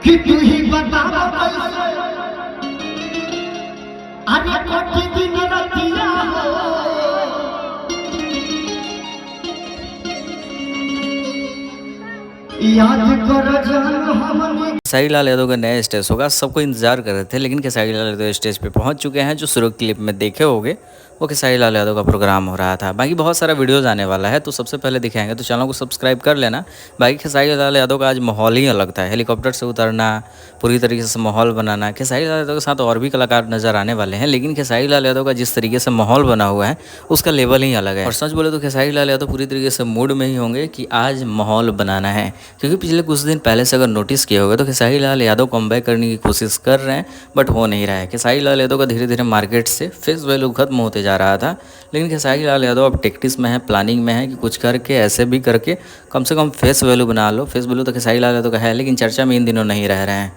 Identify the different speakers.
Speaker 1: कि तू ही बता कैसे अरे कोटि दिन रतिया हो याद कर जान हमने।
Speaker 2: खेसारी लाल यादव का नया स्टेज होगा, सबको इंतजार कर रहे थे, लेकिन खेसारी लाल यादव स्टेज पे पहुंच चुके हैं। जो शुरू क्लिप में देखे होंगे वो खेसारी लाल यादव का प्रोग्राम हो रहा था। बाकी बहुत सारा वीडियोज़ आने वाला है, तो सबसे पहले दिखाएंगे, तो चैनल को सब्सक्राइब कर लेना। बाकी खेसारी लाल यादव का आज माहौल ही अलग था। हेलीकॉप्टर से उतरना, पूरी तरीके से माहौल बनाना। खेसारी लाल यादव के साथ और भी कलाकार नजर आने वाले हैं, लेकिन खेसारी लाल यादव का जिस तरीके से माहौल बना हुआ है उसका लेवल ही अलग है। और सच बोले तो खेसारी लाल यादव पूरी तरीके से मूड में ही होंगे कि आज माहौल बनाना है, क्योंकि पिछले कुछ दिन पहले से अगर नोटिस किए होगा तो खेसारी लाल यादव कमबैक करने की कोशिश कर रहे हैं, बट हो नहीं रहा है। खेसारी लाल यादव का धीरे धीरे मार्केट से फेस वैल्यू खत्म होते जा रहा था, लेकिन खेसारी लाल यादव अब टेक्टिक्स में है, प्लानिंग में है कि कुछ करके ऐसे भी करके कम से कम फेस वैल्यू बना लो। फेस वैल्यू तो खेसारी लाल यादव का है, लेकिन चर्चा में इन दिनों नहीं रह रहे हैं।